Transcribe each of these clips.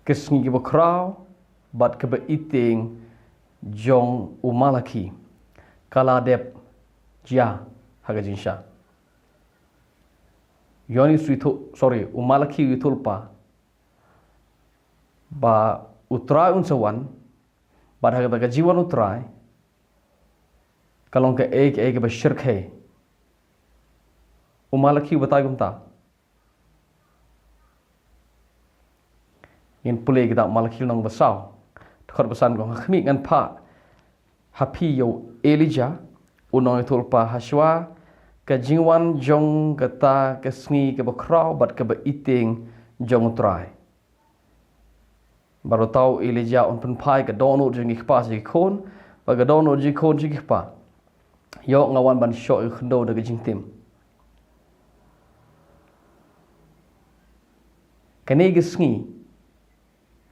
Kesngi bakrau bat keba iting jong umalaki kala dep jia haga jinsha yoni suito umalaki witulpa ba utrai unsawan ba haga jiwan utrai kalong ke ek ba shirkhe umalaki batai gumta in pulih kita malakil nong besau khot besan gong khmi ngan pha happy yo Elijah unong itulpa haswa ka jingwan jong kata kesngi ke bakrau bat ke iting jong trai baru tahu Elijah on penpai ke dono jing ikpa si kon ba ke dono ji kon ji ikpa yo ngawan ban sho khndo de jing tim kani gesngi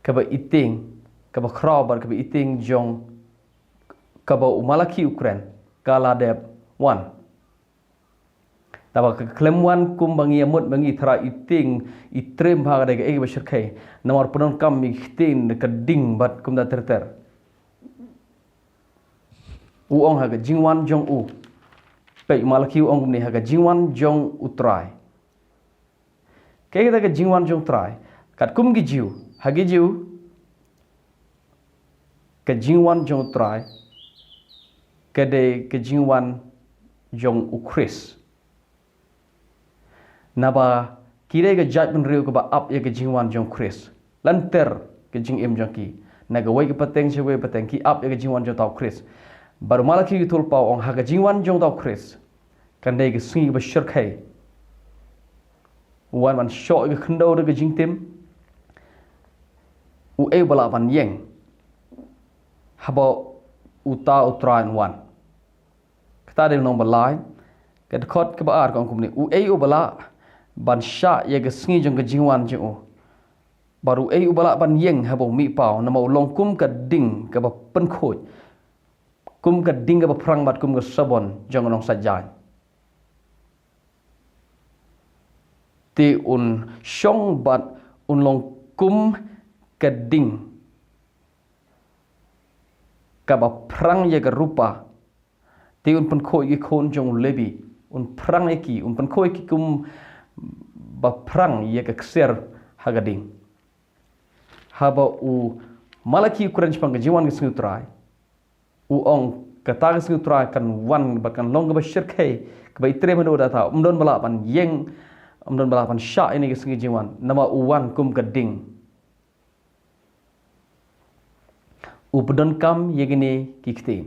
kaba iting kaba krau bar kaba iting jong kaba umalaki Ukraine kala deb wan taba klem wan kum bangi amut bangi thara iting itrem bhaga de ege bashirkai namar punon kam mi khtin ka ding bat kum da terter u ong haga jingwan jong u pe umalaki ong ni haga jingwan jong utrai ke daga jingwan jong trai kat kum gi jiu hagi jiu ke jingwan jong trai ke jingwan jong ukris naba kire ke judgment riu ke ba up ye ke jingwan jong kris lanter ke jing em jong ki naga wai ke pateng chewe pateng ki up ye ke jingwan jong tau kris baru malaki yutul pau ong ha ke jingwan jong tau kris kan dei ke singi ba shirkai wan man sho ke khndo de ke jing tim u e bala ban yeng haba uta utran wan kata de nong balai ke khot ke ba ar kong kumni u e u bala ban sha ye ke singi jong ke jingwan jong baru e u bala ban yeng haba mi pau na mau long kum ka ding ke ba pen khoi kum ka ding ke ba prang bat kum ke sabon jong nong sajai ti un shong bat un long kum keding kaba prang ye rupa ti un pen khoi ki khon jong lebi un prang ki un pen khoi ki kum ba prang ye ka kser hagading haba u malaki Ukraine pang jiwan ke sngutrai u ong kata ke sngutrai kan wan bakan long ba shirkai ka ba itre mano data umdon bala pan yeng umdon bala pan sha ini ke sngi jiwan nama uwan kum keding ubdon kam yegini kikti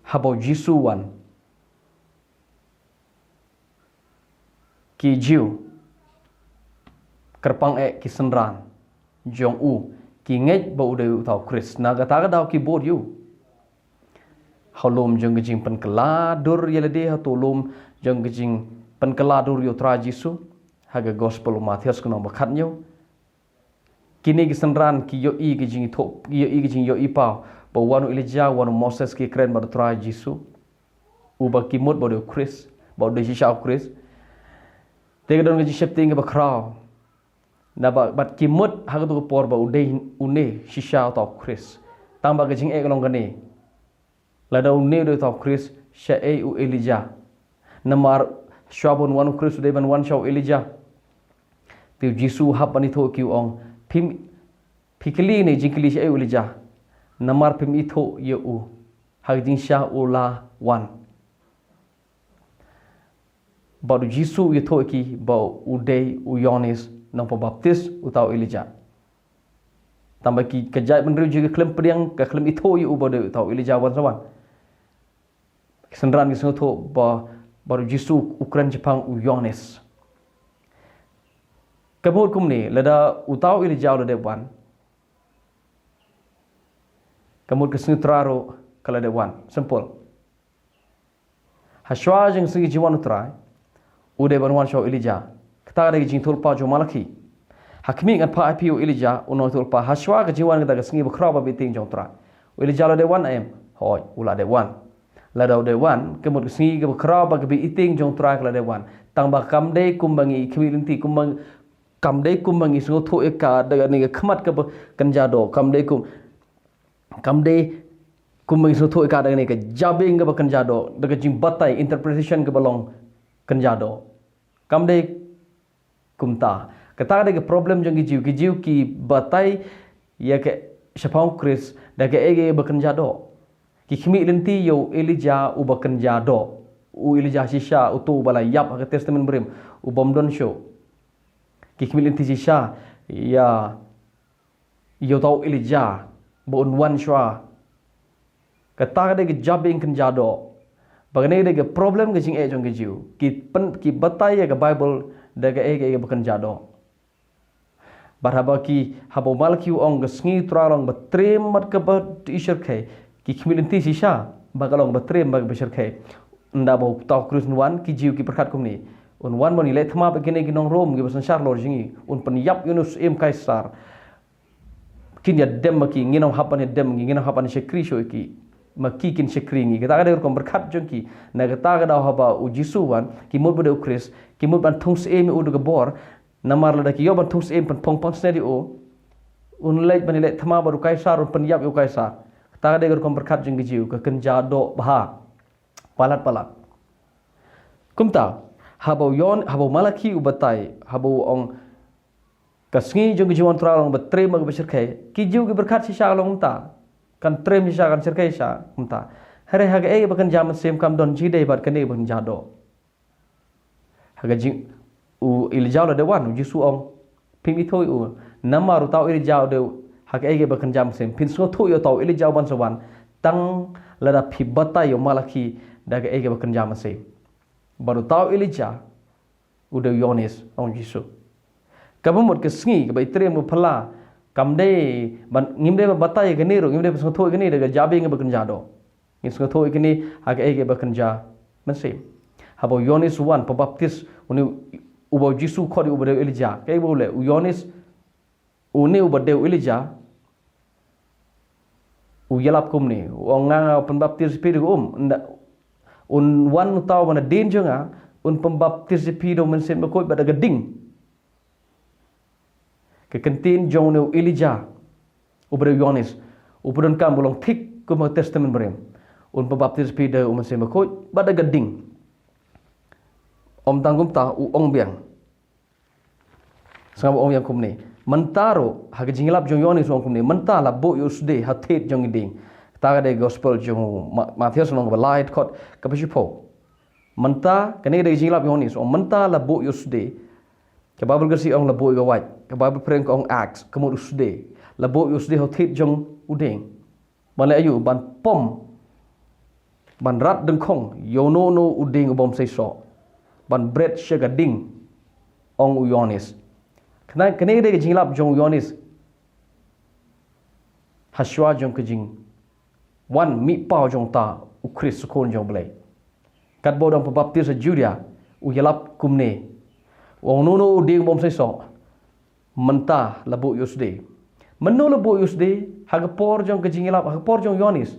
habo jisuwan ki jiu kerpang ki senran jong u ki ngej ba ude tau kris naga ta dau ki bod yu halom jong jing pen keladur yelede hatolom jong jing pen keladur yo tra jisu haga gospel Matius kuno bakat nyo kini ki senran ki yo i ki jing thop yo i ki jing yo i pa ba wanu Elijah wanu Moses ki kren ba tra jisu u ba ki mot ba de kris ba de shisha kris te don ki shepting ba kraw na ba bat ki mot haga to por ba ude une shisha ta kris tamba ki jing e long gane lada une do ta kris sha e u Elijah namar shwabon wanu kris de ban wan shaw Elijah te jisu hapani tho ki ong phim phikli ne jingli sha e Elijah namar phim i tho ye u hagding sha ula wan ba du jisu ye tho ki ba ude u yonis nang pembaptis utau Elijah tambah ki kejai menru juga klem periang ke klem itu yu ba de utau Elijah wan sawan senran ki sno tho ba baru jisu Ukraine Jepang u yonis kabut kumni lada utau Elijah le de wan kamut ke snutraro kala de wan simple haswa jeng sigi jiwan utrai ude banwan shaw Elijah kata ada jing tulpa jo malaki hakmi ngan pa ipu Elijah uno tulpa haswa ke jiwan kita ke sengi bakra ba biting jong tra Elijah le de wan em hoi ula dewan la dau dewan kemut sngi ke kra ba ke bi iting jong tra la dewan tang ba kam de kumbangi khmilinti kumbang kam de kumbangi sngo tho eka daga ni khmat ke kan jado kam de kumbangi sngo tho eka daga ni ke jabing ke kan jado daga jing batai interpretation ke balong kan jado kam de kumta kata ada ke problem jong ki jiu ki batai ya ke syapang kris daga ege bakan jado ki khmi lenti yo Elijah u bakan jado u Elijah shisha utu bala yap ke testament brim u bomdon show ki khmi lenti shisha ya yo tau Elijah bon wan shwa kata ada ke jabing kan jado bagane ada ke problem ke jing e jong ki jiu ki batai ya ke Bible daga ege bakan jado barhaba ki habo malki ong gesngi tralong betrem mat ke isher kai ki khmilinti sisa bagalong betrem bag besher kai nda bo taw krus nuan ki jiu ki perkat kumni un wan moni le thma begene ginong rom gi basan char lor jingi un pen yap yunus em kaisar kin ya dem ki nginong hapan dem nginong hapan shekri sho ki maki kin shekri ngi kita ada kom berkat jongki na kita ada haba u jisuwan ki mud bode ukris ki mud ban thungs em u de bor namar la ki yoban thus em pen pong snedi o un leit bani le thama baru kaisar un pen yap yo kaisar ta de kom berkat jing jiu ke kenja do bah palat kumta habo malaki u batai habo ong kasngi jong jiwan tralong betre mag besir kai ki jiu ki berkat si sha long ta kan trem si sha kan sir kai sha kumta hare haga e bakan jam sem kam don ji dei bat kane ban jado haga jing u Elijah la dewan jisu ong pimi thoi u namaru tau Elijah de hak ege bakan jam sem pin so thoi tau Elijah ban sawan tang la da phi bata yo malaki daga ege bakan jam sem baru tau Elijah u de Yonis ong jisu kabumut ke sngi ke bai trem mu phala kamde ban ngimde bata ye gani ro ngimde so thoi gani daga jabe nge bakan jado ngis so thoi gani hak ege bakan ja masem habo Yonis wan pabaptis uni ubo jisu khodi ubo de Elijah kai bole u Yonis uni ubo de Elijah u yalap kumni onga pembaptis pidu un wan tau mana danger nga un pembaptis pidu mensen bekoi pada geding ke kentin jong ne Elijah ubo de Yonis upudon kam bolong thik kuma testament berem un pembaptis pidu mensen bekoi pada geding om tangkum ta u ong biang sangab ong yang kumni mentaro hak jingilap jong Yonis ong kumni mentala bo yusde hatet jong ding ta de gospel jong Matius long balait khot kapasipo menta kene de jingilap Yonis ong mentala bo yusde ke Bible gersi ong la bo ga wat ke Bible preng ong acts kemur usde la bo yusde hatet jong uding male ayu ban pom ban rat dengkong yono no uding bom sei so ban bread sugar ding ong u Yonis kena de jinglap jong Yonis haswa jong ke jing wan mi pau jong ta u Chris kon jong blai kat bodong pebaptis Judia u yalap kumne ong no ding bom sai so menta labu yusde menu labu yusde hagapor jong ke jinglap hagapor jong Yonis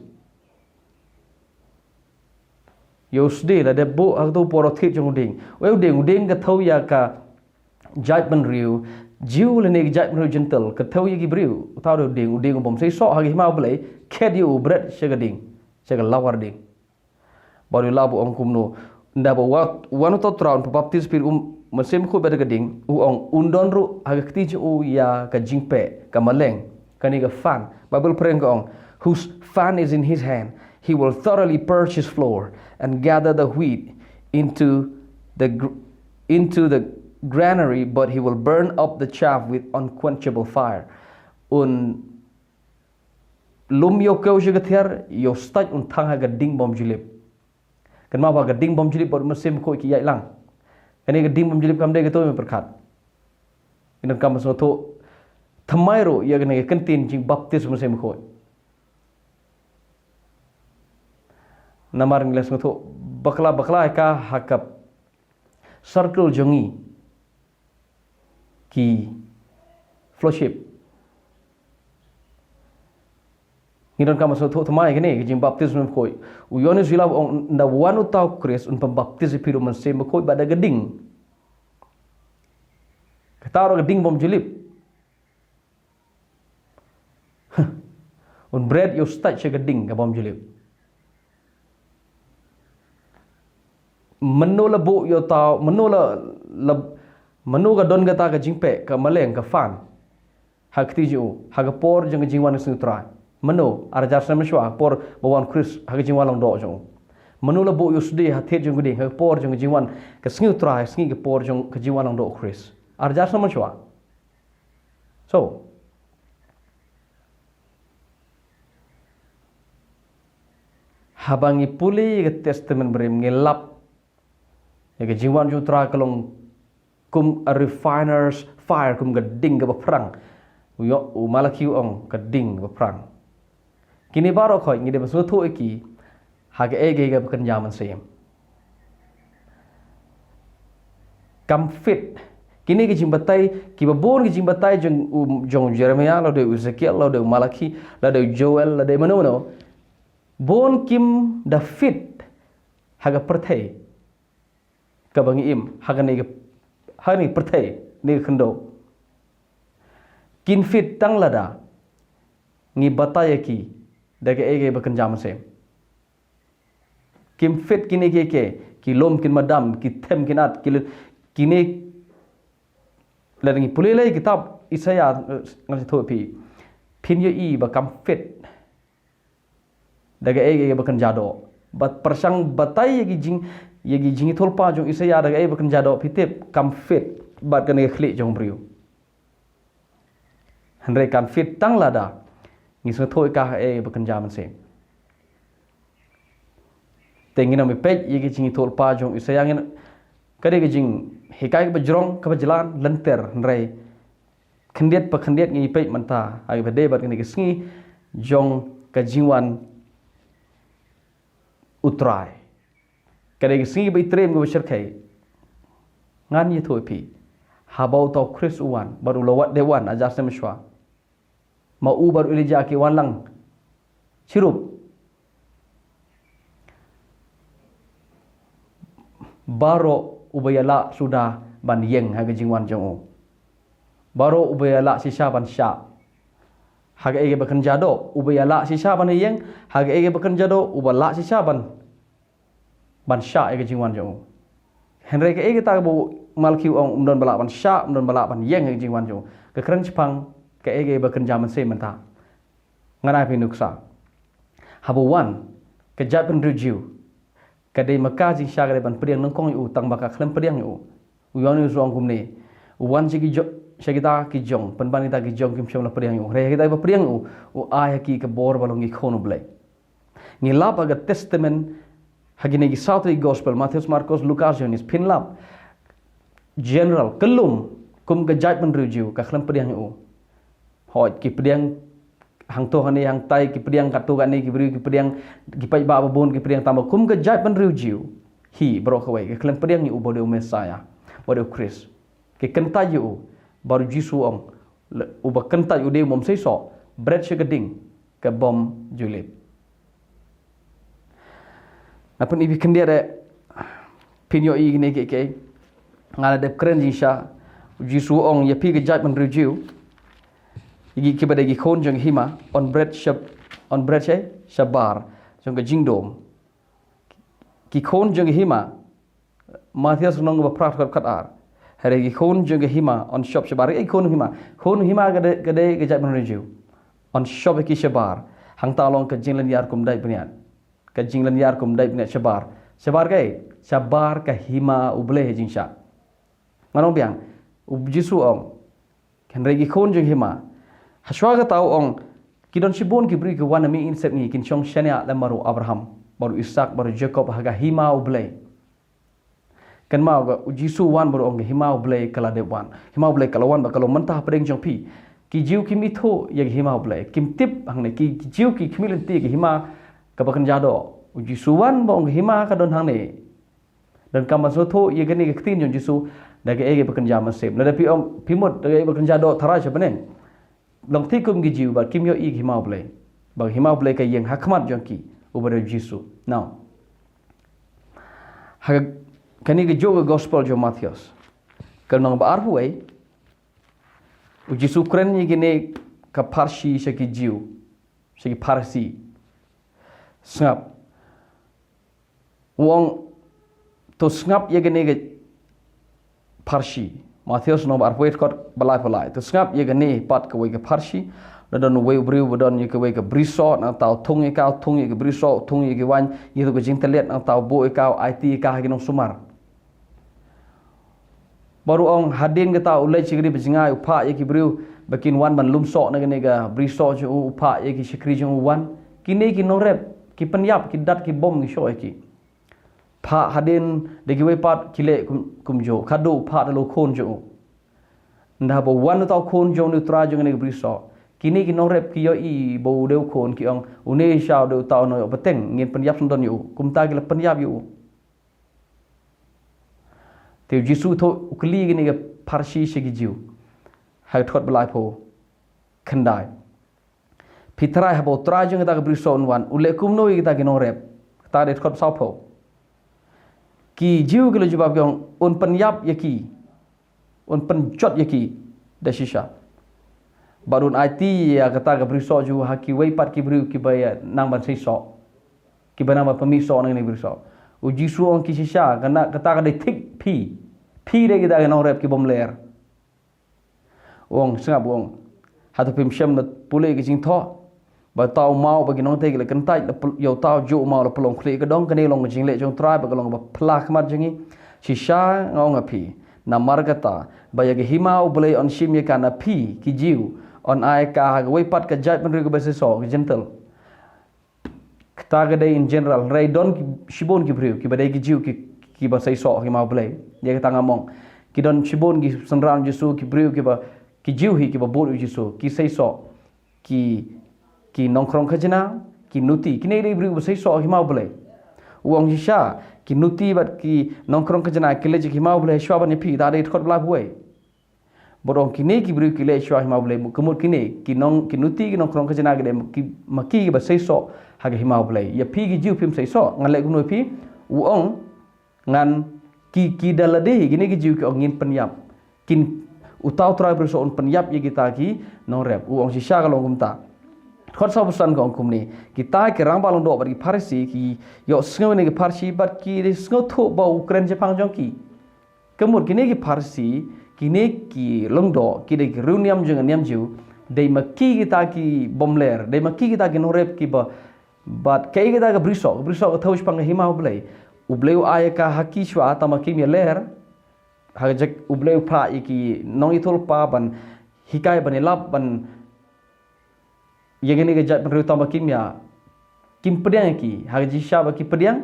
yusde la de bo agdo porothit jong ding we ding ka thau ya ka jai ban riu jiu le ne jai ban gentle ka thau ya gi briu tau do ding bom sei so hagi ma blai khed yu bread shagading shagal lawar ding baru labu ong kumno nda bo wanu to traun baptis pir mesem khu beda gading u ong undon ru hagakti ju ya ka jingpe ka maleng kani ga fan bible preng ong whose fan is in his hand he will thoroughly purge his floor and gather the wheat into the granary, but he will burn up the chaff with unquenchable fire. Un lum yo kau jagather yo staj un thang gading bom julip. Kan ma ba gading bom julip bor mesim ko ki yai lang. Kani gading bom julip kam de gato me perkhat. Ina kam so tho thamai ro ya gane kentin jing baptis mesim ko. Namar Ingles ngoto bakla ka hakap circle jongi ki fellowship Ngiron ka masuk thamai gini ke jing baptism koi. Uyoni sila ong na wanu tau Chris un pembaptis piru mensem koi bada geding. Ketaro geding bom julip. Un bread yo start che geding ka bom julip. Menu lebu yo tau menu ka don gata ka jingpe ka maleng ka fan. Hak tiju hak por jeng jingwan sutrai. Menu arajar sama shwa por bawan Chris hak jingwan long do jong. Menu lebu yo sudi hatet jeng geding hak por jeng jingwan ka sutrai sngi ka por jeng ka jingwan long do Chris. Arajar sama shwa. So habangi puli ke testament berim ngelap ya ke jiwan jutra kalong kum a refiners fire kum geding ke perang yo malaki ong geding ke perang kini baro khoi ngi de basu thu eki hage ege ke bekan jaman sem kam fit kini ke jimbatai ki babon ke jimbatai jong Jeremia lo de Ezekiel lo de Malaki lo de Joel lo de manono bon kim da fit haga perthai ka bangi im haga ni hani perthai ni khendo kin fit tang lada ngi bataya ki daga ege bakan jam sem kim fit kini ke ki lom kin madam ki them kinat kini ladangi pulilai kitab Isaya ngal thopi pin yo I ba kam fit daga ege bakan jado bat persang batai yagi jing tholpa jong Isaya daga ege bakan jado pitip kam fit bat kan khli jong briu hanre kan fit tang lada ngi so thoi ka ege bakan jaman se tengina me pej yagi jing tholpa jong Isaya ngin kade ge jing hikai ke bajrong ke bajalan lenter hanre khendiet pa khendiet ngi pej manta ai bade bat kan ge sngi jong ka jingwan utrai kade singi bai trem go shir khai ngan ye thoi pi habau to Chris uwan baru lawat dewan ajar semshwa ma u baru ilija ki wanlang sirup baro ubayala sudah ban yeng haga jingwan jong baro ubayala sisa ban sya haga ege bakan jado ubayala sisa ban yeng haga ege bakan jado ubala sisa ban sya ege jingwan jong henry ke ege ta bu malki ong umdon bala ban sya umdon bala ban yeng ege jingwan jong ke kran chpang ke ege bakan jaman se menta ngana pi nuksa habu wan ke japan review ke de maka jing sya ban priang nongkong yu tang baka klem priang yu uyang yu zong kumne wan jigi jo Syagita ki jong penbanita ki jong kim syam la priang yu re kita ba priang yu u ay ki ke bor balongi khono blai ni lab aga testament hagine ki south gospel Matthew Marcos Lucas Johannes pinlap general kelum kum ke judgment review ka khlam priang yu hoj ki priang hang to hani hang tai ki priang katu gani ki bri ki priang ki pai ba bon ki priang tambah kum ke judgment review hi bro kawai ke khlam priang yu bodo Messiah bodo Chris ke kenta yu baru jisu ong uba kenta ude mom sei so bread shegeding ke bom julip apun ibi kendia de pinyo I gine ke ngala de kren jisha jisu ong ya pi ke judgment review igi ke bade gi khon jong hima on bread shabar jong ke jingdom ki khon jong hima Mathias nong ba prat kat ar hari ki khon jong hima on shop shabar ai khon hima gade ke judgment review on shop ki shabar hang talong ke jinglan yar kum dai bunian ke jinglan yar kum dai bunian shabar kai shabar ka hima uble he jingsha nganong biang jisu ong kan regi khon jong hima haswa ga tau ong kidon sibon ki bri ke wana mi insep ni kin chong shania la maru Abraham baru Ishak baru Jacob haga hima uble kan mau ga jisu wan baru ong hima uble kala de wan hima uble kala wan ba kalau mentah pedeng jong pi ki jiu ki mitho ya hima uble kim tip hang ne ki jiu ki khmilen ti ki hima ka bakan jado jisu wan ba ong hima ka don hang ne dan kama so tho ye gani ke tin jong jisu daga ege bakan jaman sep na pi ong pimot daga bakan jado thara cha benen long thi kum gi jiu ba kim yo I hima uble bag himau boleh ka yang hakmat jongki ubare Yesus. Now kani ke joga gospel jo Matius kenang ba arhuai Yesus kren ni gini ka parsi segi jiu segi parsi sngap wong to sngap ye gini ke parsi Matius no ba arhuai kot balai to sngap ye gini pat ka we ke parsi dan we briu bodon ye ke we ke briso na tau thung ye ka thung ye ke briso thung ye ke wan ye to ke jing telet na tau bo ye ka IT ka gi nong sumar baru ong hadin ke tau ulai chigri bejingai upha ye ki briu bakin wan ban lumso na gene ga briso ju upha ye ki shikri ju wan kini ki norep ki penyap ki dat ki bom ki sho ki pha hadin de ki we pat kile kumjo kadu pha de lo khon ju nda bo wan tau khon jo nu tra ju gene briso kini ki norep ki yo i bo deu khon ki ong une shao deu tau no beteng ngin penyap sondon yu kumta ki la penyap yu Teu Yesus tu ukli gini ke parsi segi jiu. Hai thot belai po kendai. Pitrai habo trajung kita ke brison wan ule kumno kita ke norep. Ta de thot sao po. Ki jiu ke lu jawab yang un penyap yaki. Un penjot yaki da shisha. Barun IT ya kata ke briso ju haki wei pat ki briu ki baya nang ban siso. Ki bana ba pemiso nang ni briso. Uji suong ki shisha kena kata ka de tik pi de kita nong rep ki bom ler wong sngap wong hatu pim shem na pule ki jing tho ba tau mau ba ki nong te ki le kan tai yo tau ju mau la pelong khle ka dong kani long jing le jong trai ba long ba phla khmat jingi shisha ngong a pi na margata ba ya ki himau bole on shim ye kana pi ki jiu on ai ka we pat ka jai pen ri ko ba se so ki gentle kta ga in general rai don ki shibon ki briu ki ba dai ki jiu ki ba sai so ki mau play dia kata ngamong ki don shibon ki sanran Yesu ki briu ki ba ki jiu hi ki ba bol Yesu ki sai so ki nongkrong khajna ki nuti ki nei briu ba sai so ki mau play uang shisha ki nuti bat ki nongkrong khajna ki le ki mau play shwa ban phi da dei khot bla buai bodong ki nei ki briu ki le shwa ki mau play kemut ki nei ki nuti ki nongkrong khajna ki maki ba sai so ha ki mau play ya phi ki jiu phim sai so ngale gunoi phi uong ngan ki dalade gini ki jiu ki ongin penyap kin utau trai berso on penyap ye kita ki non rep uang shisha kalau kumta khot sa busan ko kum ni kita ki rang balong do bagi parsi ki yo sngo ni ki parsi bat ki sngo tho ba Ukraine Jepang jong ki kemut kini ki parsi kini ki longdo ki de runiam jeng niam jiu dei maki kita ki bomler dei maki kita ki non rep ki ba bat kai kita ka briso ko thos pang himau blai ubleu ayaka haki shwa tama kimia ler hajak ubleu pha iki nong ithol pa ban hikai ban lap ban yegeni ga jat ban tama kimia kim pediang ki haji sha ba ki pediang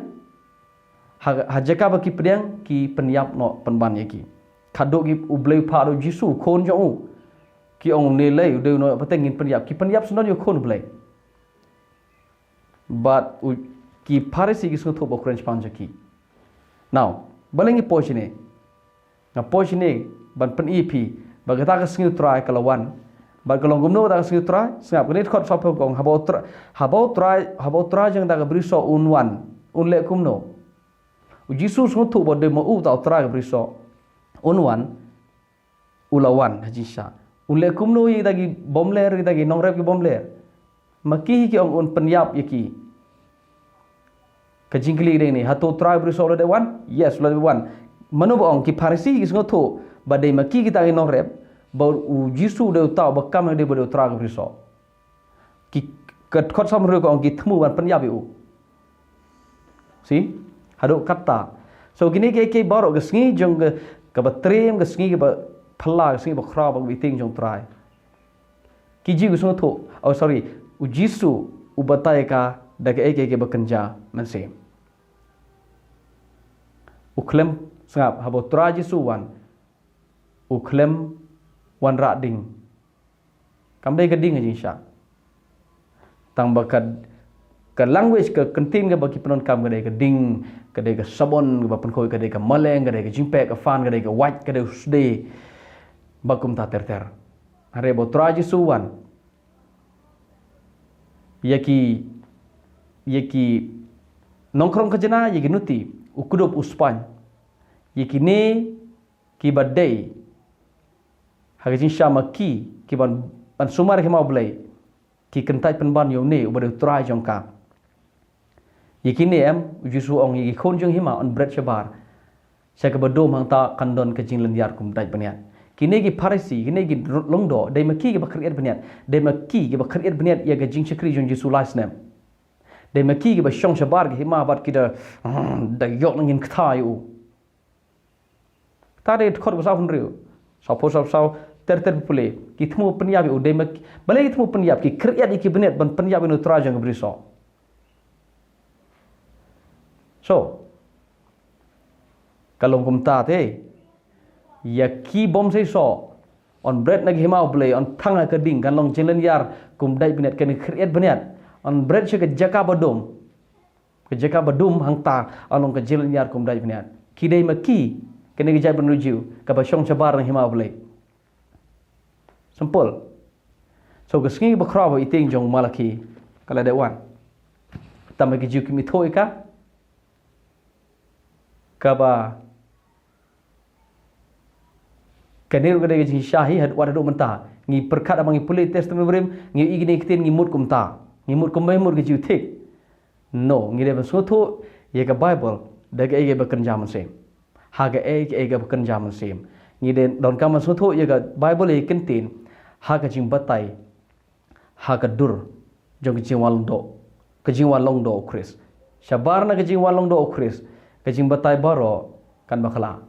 hajaka ba ki pediang ki penyap no penban yaki khadok ki ubleu pha do Yesu khon jo ki ong ne lei de no patengin penyap ki penyap sno yo khon blai but ki parisi ki so thobo Ukraine panjaki now balengi pochine na pochine ban pen EP bagata ka singu try kalawan ba kalong gumno ta singu try sngap ni khot sop kong habo try jang da ka briso unwan unle kumno Yesus so thobo de mo u ta try ka briso unwan ulawan hajisha unle kumno yi dagi bomler yi dagi nongrep ki bomler maki ki ong un penyap yaki kajingkli ni hatu try briso de one yes lo one manu bong ki parisi ki sngo tho badai maki kita ngi nong rep ba u Yesu de tau ba kam de bo try briso ki kat khot sam ru ko ong ki thmu ban penyap yu si hadu kata so gini ke baro ke sngi jong ke batrim ke sngi ke ba phla ke sngi ba khra ba biting jong try ki ji sngo tho oh sorry u Yesu u batai ka da ke bekerja mense uklem sangap habo traji suwan uklem wan rading kam dai gading aja insya tang bakat ke language ke kentin ke bagi penon kam ke dai gading ke dai ke sabon ke bapen koi ke dai ke maleng ke dai ke jimpe ke fan ke dai ke white ke dai usde bakum ta ter hare bo traji suwan yaki nongkrong kejena yaki nuti ukudup uspan yaki ne ki badai hagajin syama ki ban sumar ki mau belai ki kentai penban yo ne ubade trai jongka yaki ne em ujusu ong yaki khon jong hima on bread shabar saya ke bedom hang ta kandon ke jing lendiar kum dai baniat kini gi farisi kini gi longdo dai maki gi bakriat baniat dai maki gi bakriat baniat ya ga jing chakri jong jisu lasnem dai maki gi ba shong shabar gi hima bat ki da yok ngin kthai u ta de khot ba sa hun riu sa po sa ter pule ki thmu panyab u dai maki bale ki thmu panyab ki kriat ki baniat ban panyab nu tra jong briso so kalong kumta te ya ki bom sei so on bread nag himau play on thanga ka ding kan long chelen yar kum dai binet kan create baniat on bread che ka jaka badum hang ta along ka chelen yar kum dai baniat ki dai ma ki kan ga jai menuju ka ba shong chabar nang himau play simple so ka sngi ba khraw iting jong malaki kala de wan tamai ki ju ki mi thoi ka ba kanir gede gede syahi had wada do menta ngi perkat abangi puli testament brim ngi igini kitin ngi mut kumta ngi mut kumbai mut ge thik no ngi de sotho ye ka bible daga ege bakan jaman sem haga ege bakan jaman sem ngi de don kam sotho ye ka bible ye kentin haga jing batai haga dur jong jing walong do chris shabar na jing walong do chris ka jing batai baro kan bakala